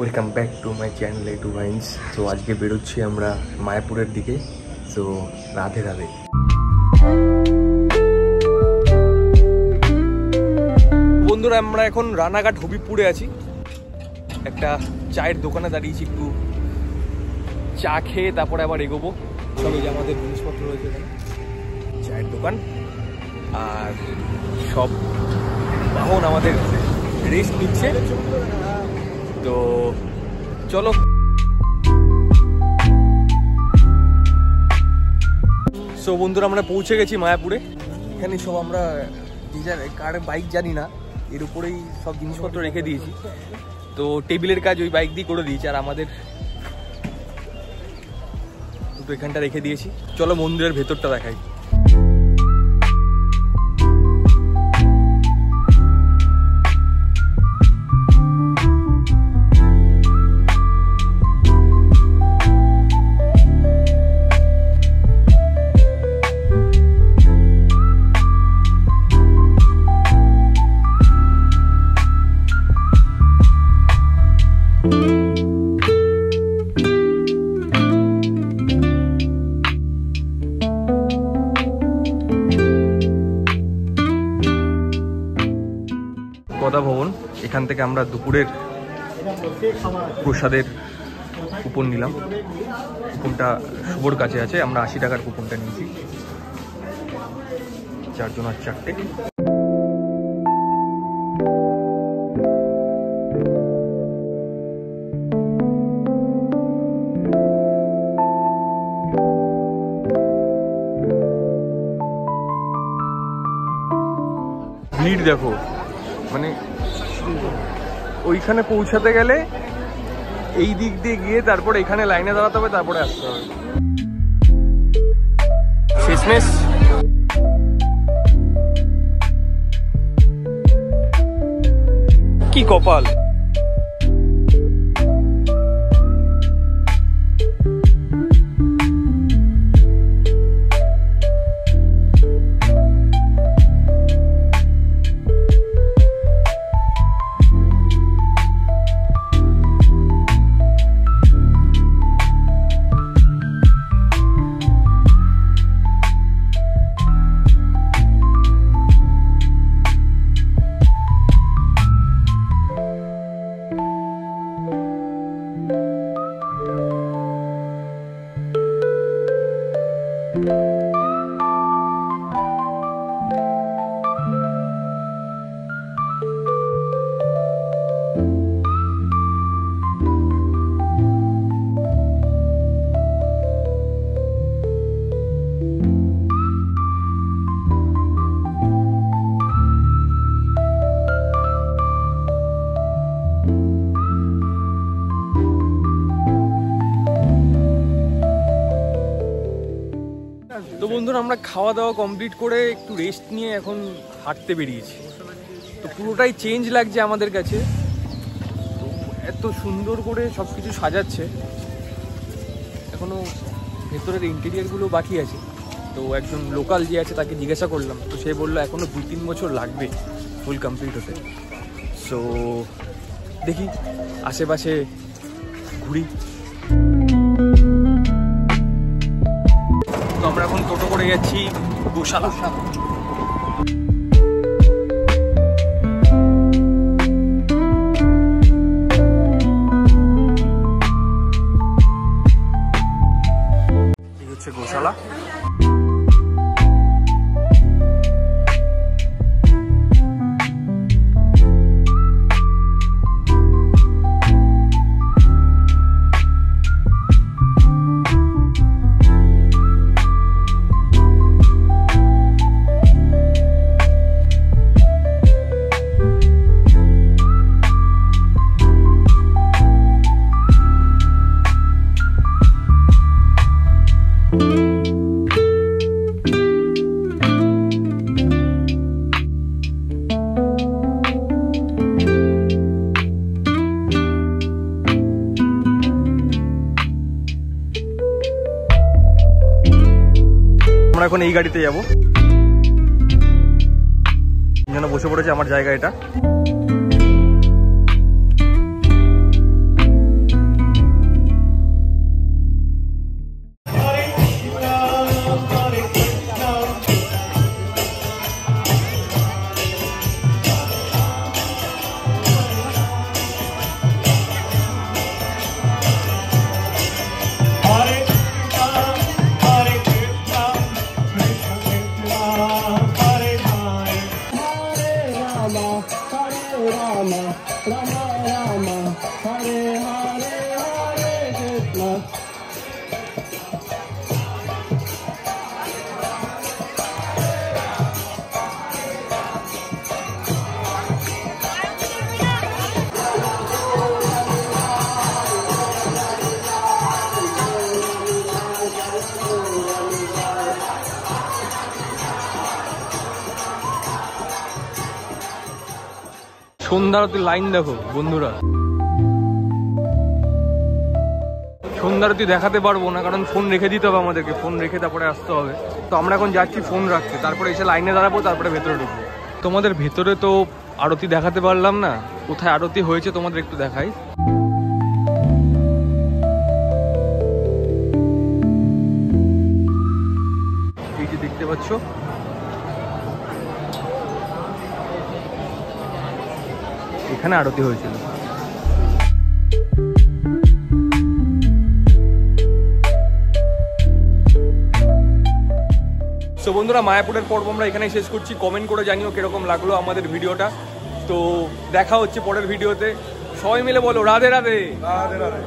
Welcome back to my channel A two vines. তো আজকে বেরোচ্ছি আমরা মায়াপুরের দিকে। তো রাধে রাধে। বন্ধুরা, আমরা এখন রানাঘাট হবিবপুরে আছি। একটা চায়ের দোকানে দাঁড়িয়েছি, একটু চা খেয়ে তারপরে আবার এগোবো। সব এই যে আমাদের জিনিসপত্র রয়েছে এখানে, চায়ের দোকান আর সব বাহন আমাদের রেস্ট নিচ্ছে। তো চলো। সো বন্ধুরা, আমরা পৌঁছে গেছি মায়াপুরে। এখানে সব আমরা কার বাইক জানি না, এর উপরেই সব জিনিসপত্র রেখে দিয়েছি। তো টেবিলের কাজ ওই বাইক দিয়ে করে দিয়েছি, আর আমাদের দুটো এখানটা রেখে দিয়েছি। চলো মন্দিরের ভেতরটা দেখাই। পদা ভবন, এখান থেকে আমরা দুপুরের প্রসাদের কুপন নিলাম। কুপনটা শুভর কাছে আছে, আমরা 80 টাকার কুপনটা নিয়েছি, 4 জন আর 4টে। ভিড় দেখো, মানে ওইখানে পৌঁছাতে গেলে এই দিক দিয়ে গিয়ে তারপর এখানে লাইনে দাঁড়াতে হবে, তারপরে আসতে হবে। শেষমেশ কি কপাল। তো বন্ধুরা, আমরা খাওয়া দাওয়া কমপ্লিট করে একটু রেস্ট নিয়ে এখন হাঁটতে বেরিয়েছি। তো পুরোটাই চেঞ্জ লাগছে আমাদের কাছে। তো এত সুন্দর করে সব কিছু সাজাচ্ছে, এখনও ভেতরের ইন্টেরিয়ারগুলো বাকি আছে। তো একজন লোকাল যে আছে তাকে জিজ্ঞাসা করলাম, তো সে বললো এখনও 2-3 বছর লাগবে ফুল কমপ্লিট হতে। সো দেখি আশেপাশে ঘুরি। তো আমরা এখন টোটো করে যাচ্ছি গোশালা। এই হচ্ছে গোশালা। আমরা এখন এই গাড়িতে যাবো। যেন বসে পড়েছে আমার জায়গা এটা। সন্ধ্যার লাইন দেখো বন্ধুরা, সন্ধ্যারতি দেখাতে পারবো না কারণ ফোন রেখে দিতে হবে আমাদেরকে, ফোন রেখে তারপরে আসতে হবে। তো আমরা এখন যাচ্ছি ফোন রাখতে, তারপরে এসে লাইনে দাঁড়াবো, তারপরে ভেতরে ঢুকবো। তোমাদের ভেতরে তো আরতি দেখাতে পারলাম না, কোথায় আরতি হয়েছে তোমাদের একটু দেখাই। এই যে দেখতে পাচ্ছ, এখানে আরতি হয়েছিল। তো বন্ধুরা, মায়াপুরের পর্ব আমরা এখানেই শেষ করছি। কমেন্ট করে জানিও কিরকম লাগলো আমাদের ভিডিওটা। তো দেখা হচ্ছে পরের ভিডিওতে। সবাই মিলে বলো রাধে রাধে। রাধে রাধে।